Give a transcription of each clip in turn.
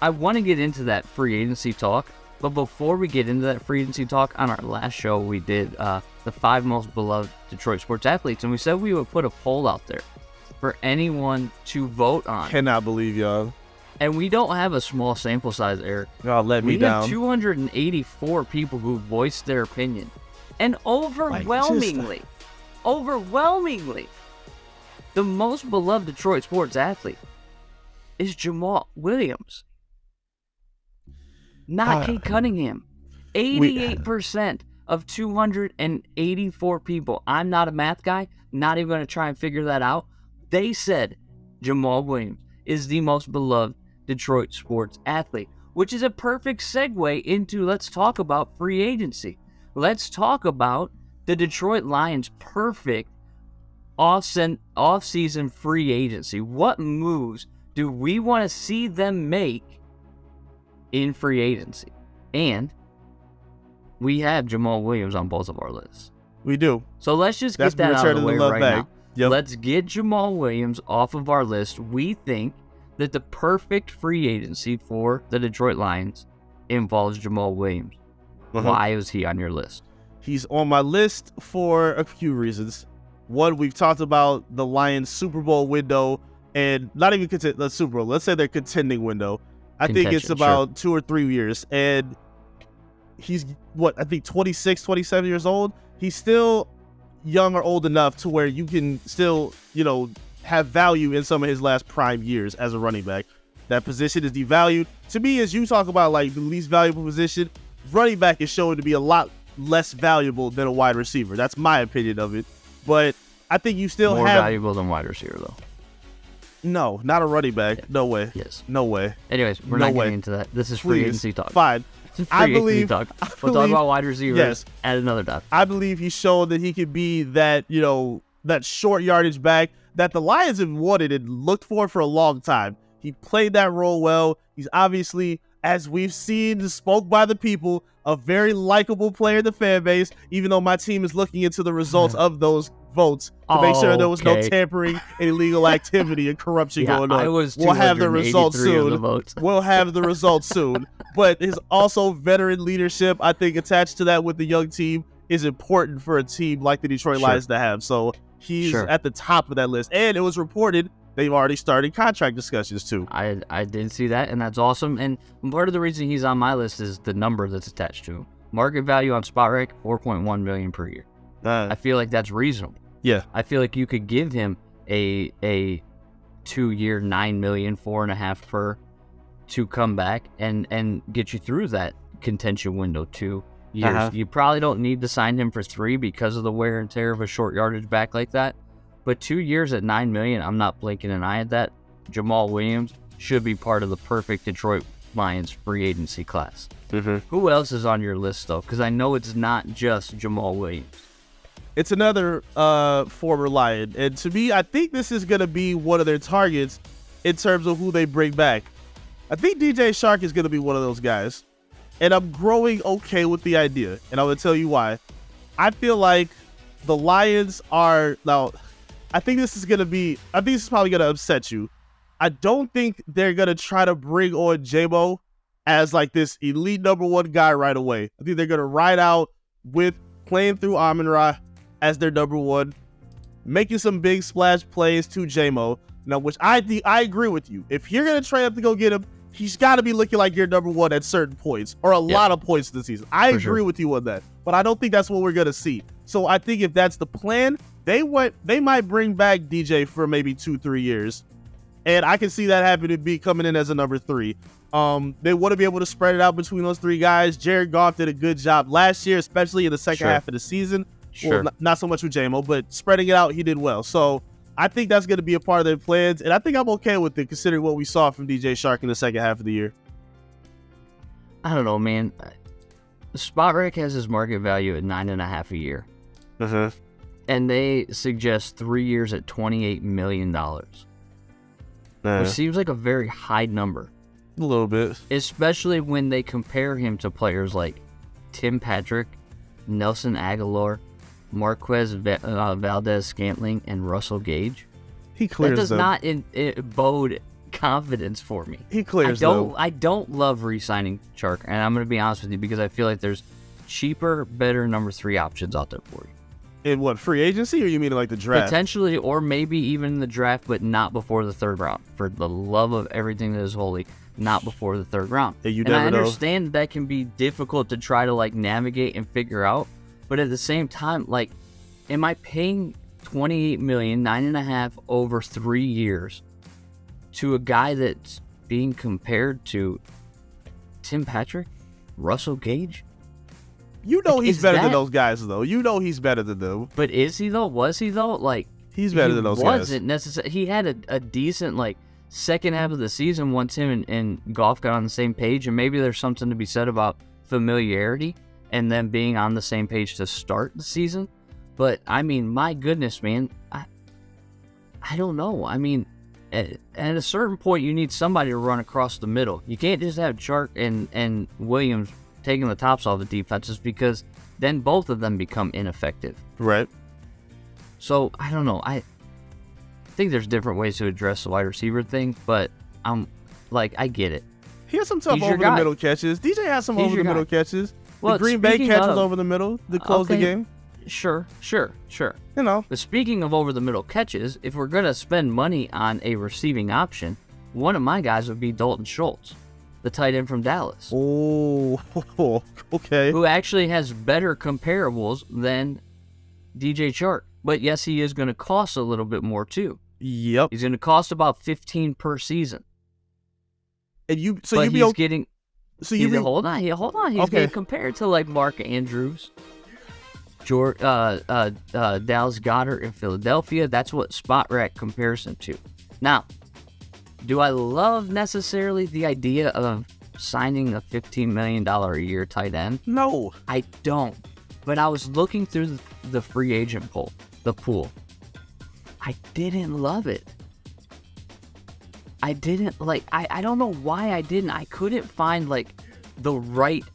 I want to get into that free agency talk, but before we get into that free agency talk, on our last show we did the 5 most beloved Detroit sports athletes, and we said we would put a poll out there for anyone to vote on. Cannot believe y'all. And we don't have a small sample size, Eric. Y'all let me down. We have 284 people who voiced their opinion. And overwhelmingly, the most beloved Detroit sports athlete is Jamal Williams. Not Kate Cunningham. 88% of 284 people. I'm not a math guy. Not even going to try and figure that out. They said Jamal Williams is the most beloved Detroit sports athlete, which is a perfect segue into let's talk about free agency. Let's talk about the Detroit Lions' perfect off-season free agency. What moves do we want to see them make in free agency? And we have Jamal Williams on both of our lists. We do. So let's just get that out of the way right now. Yep. Let's get Jamal Williams off of our list. We think that the perfect free agency for the Detroit Lions involves Jamal Williams. Why is he on your list? He's on my list for a few reasons. One, we've talked about the Lions Super Bowl window, and not even the Super Bowl. Let's say their contending window. I think it's about 2 or 3 years, and he's 26, 27 years old. He's still young or old enough to where you can still, have value in some of his last prime years as a running back. That position is devalued. To me, as you talk about like the least valuable position, running back is shown to be a lot less valuable than a wide receiver. That's my opinion of it. But I think you still more valuable than wide receiver, though. No, not a running back. Yeah. No way. Yes. No way. Anyways, we're not getting into that. This is free agency talk. Fine. I believe we'll talk about wide receivers. Yes. At another time. I believe he's shown that he could be that, that short yardage back that the Lions have wanted and looked for a long time. He played that role well. He's obviously, as we've seen, spoke by the people, a very likable player in the fan base, even though my team is looking into the results of those votes to make sure there was no tampering and illegal activity and corruption going on. We'll have the results soon. We'll have the results soon. But his also veteran leadership, I think, attached to that with the young team is important for a team like the Detroit Lions to have. So he's at the top of that list. And it was reported they've already started contract discussions too. I did see that, and that's awesome. And part of the reason he's on my list is the number that's attached to him. Market value on SpotRec, $4.1 million per year. I feel like that's reasonable. Yeah. I feel like you could give him a 2-year, $9 million, 4.5 per to come back and get you through that contention window 2 years. You probably don't need to sign him for 3 because of the wear and tear of a short yardage back like that. But 2 years at $9 million, I'm not blinking an eye at that. Jamal Williams should be part of the perfect Detroit Lions free agency class. Who else is on your list, though? Because I know it's not just Jamal Williams. It's another former Lion. And to me, I think this is going to be one of their targets in terms of who they bring back. I think DJ Chark is going to be one of those guys. And I'm growing okay with the idea. And I'm going to tell you why. I feel like the Lions are... Now, I think this is probably going to upset you. I don't think they're going to try to bring on J-Mo as like this elite number 1 guy right away. I think they're going to ride out with playing through Amon-Ra as their number 1, making some big splash plays to J-Mo. Now, which I agree with you. If you're going to trade up to go get him, he's got to be looking like your number 1 at certain points or a lot of points this season. I agree with you on that, but I don't think that's what we're going to see. So I think if that's the plan, they might bring back DJ for maybe 2-3 years. And I can see that happening, coming in as a number 3. They want to be able to spread it out between those 3 guys. Jared Goff did a good job last year, especially in the second half of the season. Well, not so much with J-Mo, but spreading it out, he did well. So I think that's going to be a part of their plans, and I think I'm okay with it considering what we saw from DJ Chark in the second half of the year. I don't know, man. SpotRec has his market value at $9.5 a year. And they suggest 3 years at $28 million. Which seems like a very high number. A little bit. Especially when they compare him to players like Tim Patrick, Nelson Aguilar, Marquez Valdez-Scantling, and Russell Gage. He clears that does them. not bode confidence for me. He clears I don't love re-signing Chark, and I'm going to be honest with you because I feel like there's cheaper, better number 3 options out there for you. In what, free agency, or you mean like the draft? Potentially, or maybe even the draft, but not before the 3rd round. For the love of everything that is holy, not before the 3rd round. Yeah, and I understand that can be difficult to try to like navigate and figure out, but at the same time, like, am I paying $28 million, 9.5 over 3 years to a guy that's being compared to Tim Patrick, Russell Gage? You know he's better than those guys, though. You know he's better than them. But is he, though? Was he, though? Like, he's better than those guys. He wasn't necessarily. He had a decent, like, second half of the season once him and Goff got on the same page, and maybe there's something to be said about familiarity and them being on the same page to start the season. But, I mean, my goodness, man, I don't know. I mean, at a certain point, you need somebody to run across the middle. You can't just have Chark and Williams taking the tops off the defenses, because then both of them become ineffective. Right. So, I don't know. I think there's different ways to address the wide receiver thing, but I'm like, I get it. He has some tough over-the-middle catches. DJ has some over-the-middle catches. Well, the Green Bay catches over the middle to close the game. Sure. You know. But speaking of over-the-middle catches, if we're going to spend money on a receiving option, one of my guys would be Dalton Schultz, the tight end from Dallas. Oh, okay. Who actually has better comparables than DJ Chark. But yes, he is going to cost a little bit more too. Yep. He's going to cost about 15 per season. And you, so but you he's getting. So you hold on. He's getting compared to like Mark Andrews, Dallas Goedert in Philadelphia. That's what Spot Rack compares him to. Now, do I love necessarily the idea of signing a $15 million a year tight end? No. I don't. But I was looking through the free agent pool. I didn't love it. I didn't, like, I don't know why I didn't. I couldn't find, like, the right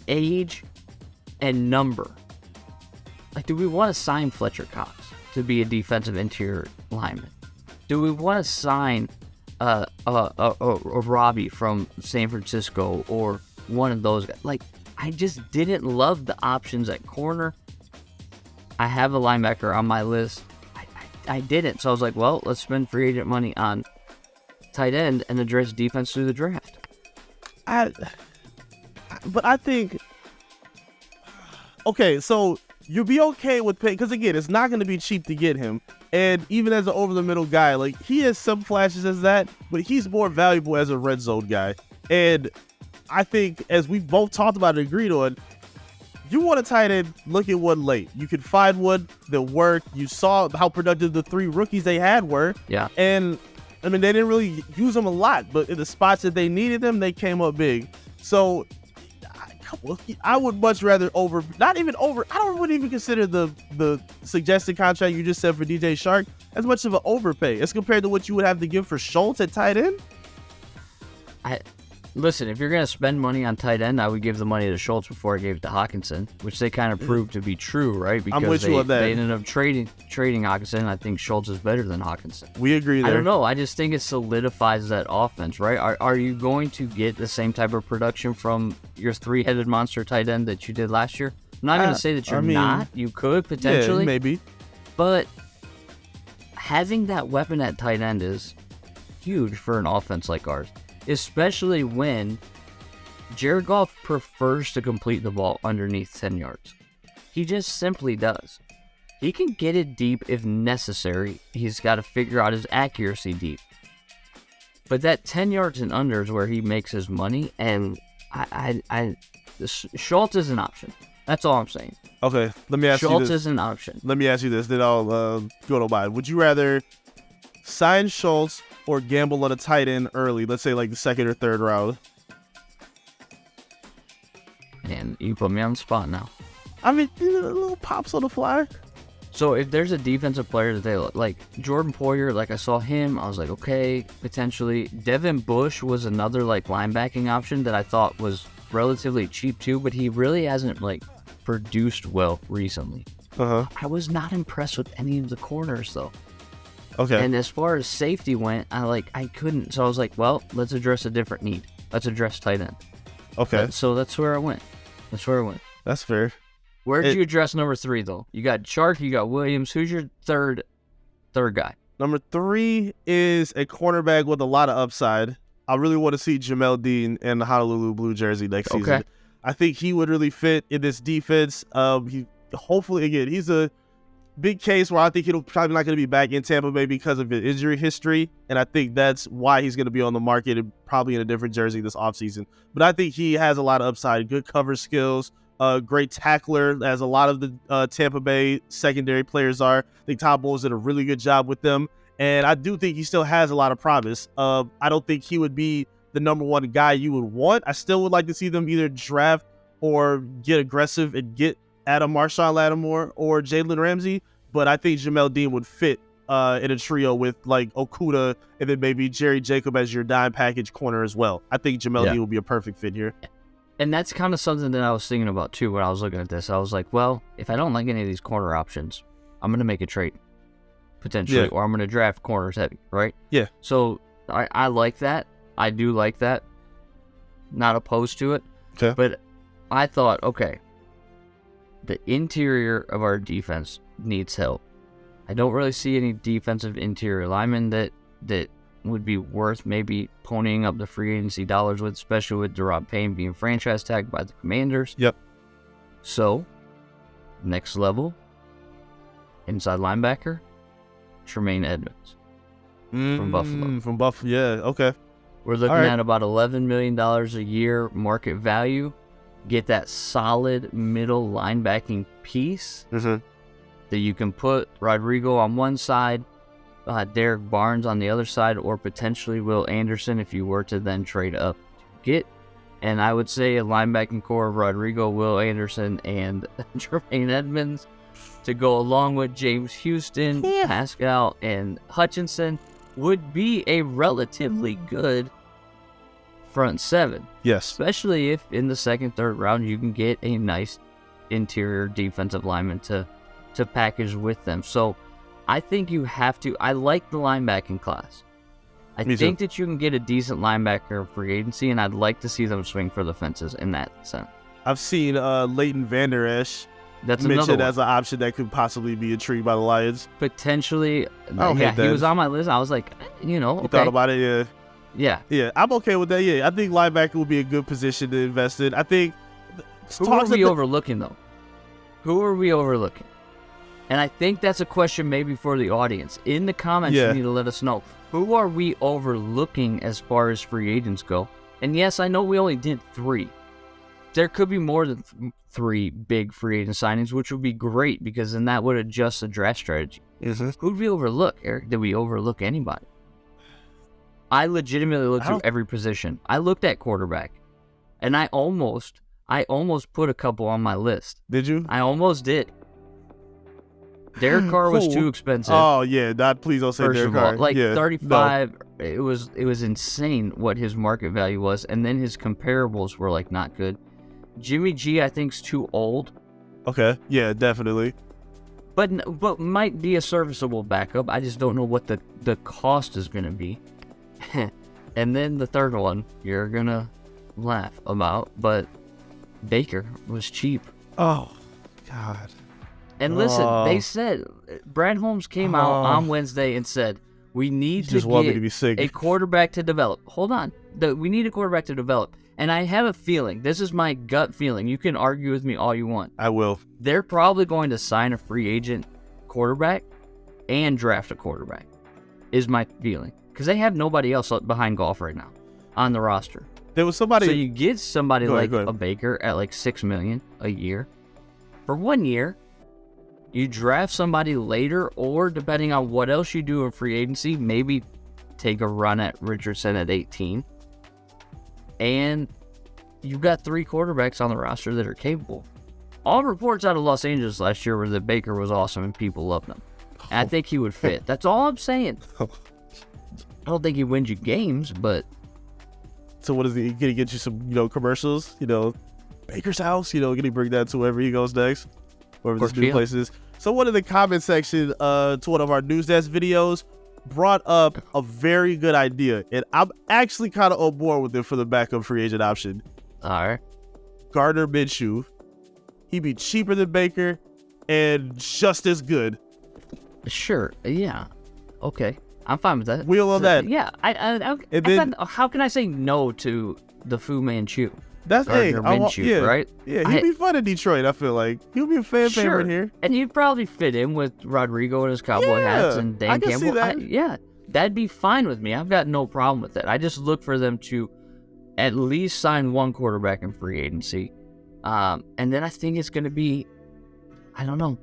age and number. Like, do we want to sign Fletcher Cox to be a defensive interior lineman? Do we want to sign a Robbie from San Francisco or one of those guys? Like, I just didn't love the options at corner. I have a linebacker on my list. I didn't. So I was like, well, let's spend free agent money on tight end and address defense through the draft. But I think, okay, so you'll be okay with paying, because again, it's not going to be cheap to get him. And even as an over-the-middle guy, like, he has some flashes as that, but he's more valuable as a red zone guy. And I think, as we both talked about and agreed on, you want a tight end, look at one late. You can find one that worked. You saw how productive the 3 rookies they had were. Yeah. And, I mean, they didn't really use them a lot, but in the spots that they needed them, they came up big. So, I would much rather I wouldn't even consider the suggested contract you just said for DJ Chark as much of an overpay as compared to what you would have to give for Schultz at tight end. Listen, if you're going to spend money on tight end, I would give the money to Schultz before I gave it to Hockenson, which they kind of proved to be true, right? Because I'm with you on that. They ended up trading Hockenson. I think Schultz is better than Hockenson. We agree there. I don't know. I just think it solidifies that offense, right? Are you going to get the same type of production from your 3-headed monster tight end that you did last year? I'm not going to say that you're not. You could potentially. Yeah, maybe. But having that weapon at tight end is huge for an offense like ours. Especially when Jared Goff prefers to complete the ball underneath 10 yards. He just simply does. He can get it deep if necessary. He's got to figure out his accuracy deep. But that 10 yards and under is where he makes his money, and Schultz is an option. That's all I'm saying. Okay, let me ask you this. Schultz is an option. Let me ask you this, then I'll go to mine. Would you rather sign Schultz or gamble on a tight end early, let's say like the 2nd or 3rd round? And you put me on the spot now. I mean, little pops on the fly. So if there's a defensive player that they like, Jordan Poyer, like I saw him, I was like, okay, potentially. Devin Bush was another like linebacking option that I thought was relatively cheap too, but he really hasn't like produced well recently. I was not impressed with any of the corners though. Okay. And as far as safety went, I couldn't. So I was like, well, let's address a different need. Let's address tight end. Okay. So that's where I went. That's fair. Where'd you address number 3 though? You got Chark, you got Williams. Who's your third guy? Number 3 is a cornerback with a lot of upside. I really want to see Jamel Dean in the Honolulu Blue jersey next season. I think he would really fit in this defense. He hopefully, again, he's a big case where I think he'll probably not going to be back in Tampa Bay because of his injury history, and I think that's why he's going to be on the market and probably in a different jersey this offseason. But I think he has a lot of upside, good cover skills, great tackler, as a lot of the Tampa Bay secondary players are. I think Todd Bowles did a really good job with them, and I do think he still has a lot of promise. I don't think he would be the number 1 guy you would want. I still would like to see them either draft or get aggressive and get Adam Marshawn Lattimore or Jalen Ramsey, but I think Jamel Dean would fit in a trio with like Okudah and then maybe Jerry Jacob as your dime package corner as well. I think Jamel Dean would be a perfect fit here. And that's kind of something that I was thinking about too when I was looking at this. I was like, well, if I don't like any of these corner options, I'm going to make a trade potentially, or I'm going to draft corners heavy, right? Yeah. So I like that. I do like that. Not opposed to it. Okay. But I thought, okay, the interior of our defense needs help. I don't really see any defensive interior linemen that would be worth maybe ponying up the free agency dollars with, especially with Deron Payne being franchise tagged by the Commanders. Yep. So, next level, inside linebacker, Tremaine Edmunds from Buffalo. From Buffalo, yeah, okay. We're looking at about $11 million a year market value. Get that solid middle linebacking piece that you can put Rodrigo on one side, Derek Barnes on the other side, or potentially Will Anderson if you were to then trade up to get. And I would say a linebacking core of Rodrigo, Will Anderson, and Tremaine Edmunds to go along with James Houston, Pascal, and Hutchinson would be a relatively good front 7. Yes. Especially if in the second, third round you can get a nice interior defensive lineman to package with them. So I think you have to. I like the linebacking class. I think that you can get a decent linebacker in free agency, and I'd like to see them swing for the fences in that sense. I've seen Leighton Vander Esch mentioned as an option that could possibly be intrigued by the Lions. Potentially. He was on my list. I was like, You thought about it, yeah. Yeah, I'm okay with that, yeah. I think linebacker would be a good position to invest in. I think... Who are we overlooking, though? Who are we overlooking? And I think that's a question maybe for the audience. In the comments, you need to let us know. Who are we overlooking as far as free agents go? And yes, I know we only did 3. There could be more than 3 big free agent signings, which would be great because then that would adjust the draft strategy. Who'd we overlook, Eric? Did we overlook anybody? I legitimately looked through every position. I looked at quarterback, and I almost put a couple on my list. Did you? I almost did. Derek Carr was too expensive. Oh yeah, please don't say Derek Carr. 35. No. It was insane what his market value was, and then his comparables were like not good. Jimmy G, I think, is too old. Okay, yeah, definitely. But might be a serviceable backup. I just don't know what the cost is going to be. And then the third one, you're going to laugh about, but Baker was cheap. Oh, God. And listen, they said, Brad Holmes came out on Wednesday and said, we need to get a quarterback to develop. Hold on. We need a quarterback to develop. And I have a feeling, this is my gut feeling. You can argue with me all you want. I will. They're probably going to sign a free agent quarterback and draft a quarterback, is my feeling. Because they have nobody else behind Goff right now on the roster. There was somebody. So you get somebody a Baker at like $6 million a year for 1 year. You draft somebody later, or depending on what else you do in free agency, maybe take a run at Richardson at 18. And you've got 3 quarterbacks on the roster that are capable. All reports out of Los Angeles last year were that Baker was awesome and people loved him. And I think he would fit. That's all I'm saying. I don't think he wins you games, but... So what is he going to get you some, commercials? Baker's house? Can he bring that to wherever he goes next? Wherever this new place is. Someone in the comment section to one of our News Desk videos brought up a very good idea, and I'm actually kind of on board with it for the backup free agent option. All right. Gardner Minshew. He'd be cheaper than Baker and just as good. Sure. Yeah. Okay. I'm fine with that. Wheel on that. Yeah. How can I say no to the Fu Manchu? That's Minshew, right? Yeah, he'd be fun in Detroit. I feel like he'll be a fan favorite here, and he'd probably fit in with Rodrigo and his cowboy hats and Dan Campbell. See that. That'd be fine with me. I've got no problem with that. I just look for them to at least sign one quarterback in free agency, and then I think it's going to be, I don't know.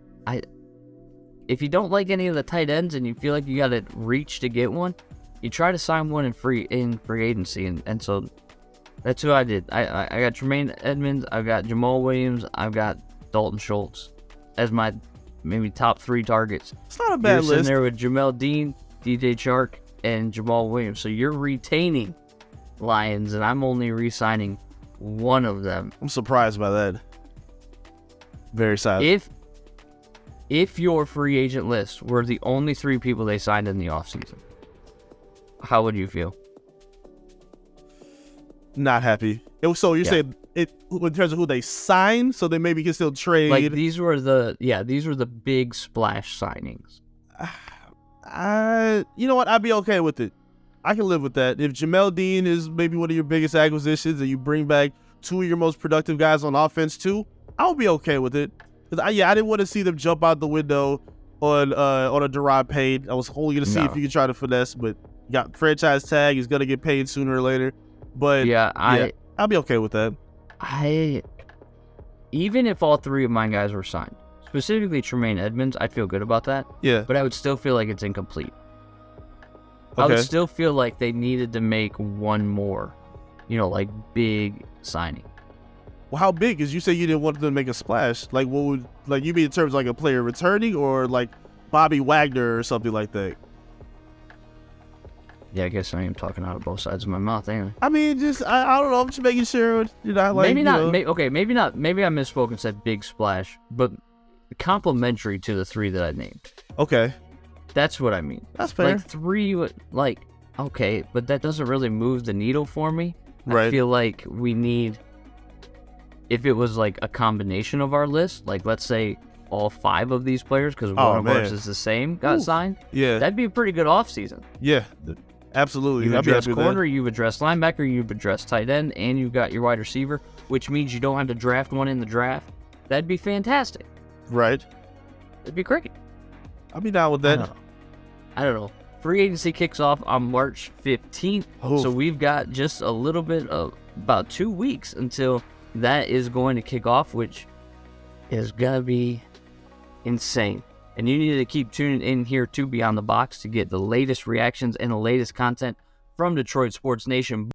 If you don't like any of the tight ends and you feel like you got to reach to get one, you try to sign one in free agency, and so. That's who I did. I got Tremaine Edmunds, I've got Jamal Williams, I've got Dalton Schultz as my maybe top 3 targets. It's not a bad list. You're sitting there with Jamel Dean, DJ Chark, and Jamal Williams. So you're retaining Lions, and I'm only re-signing one of them. I'm surprised by that. Very sad. If your free agent list were the only 3 people they signed in the offseason, how would you feel? Not happy. So you're saying it in terms of who they signed, so they maybe can still trade. Like these were the big splash signings. You know what? I'd be okay with it. I can live with that. If Jamel Dean is maybe one of your biggest acquisitions and you bring back 2 of your most productive guys on offense too, I'll be okay with it. Because I didn't want to see them jump out the window on a Derod Payne. I was only going to see if you could try to finesse, but you got franchise tag. He's going to get paid sooner or later. But I'll be okay with that. Even if all 3 of my guys were signed, specifically Tremaine Edmunds, I'd feel good about that. Yeah. But I would still feel like it's incomplete. Okay. I would still feel like they needed to make one more, like big signing. Well, how big? Because you say you didn't want them to make a splash. Like, what would, like, you mean in terms of like a player returning or like Bobby Wagner or something like that? Yeah, I guess I am talking out of both sides of my mouth, anyway. I mean, just I don't know. I'm just making sure you're not like maybe not. Maybe not. Maybe I misspoke and said big splash, but complimentary to the 3 that I named. Okay, that's what I mean. That's fair. Like 3, okay, but that doesn't really move the needle for me. Right. I feel like we need. If it was like a combination of our list, like let's say all 5 of these players, because one of ours is the same, got signed. Yeah, that'd be a pretty good offseason. Yeah. Absolutely. You've addressed corner, you've addressed linebacker, you've addressed tight end, and you've got your wide receiver, which means you don't have to draft one in the draft. That'd be fantastic. Right. It'd be great. I'll be down with that. I don't know. Free agency kicks off on March 15th, so we've got just a little bit of about 2 weeks until that is going to kick off, which is going to be insane. And you need to keep tuning in here to Beyond the Box to get the latest reactions and the latest content from Detroit Sports Nation.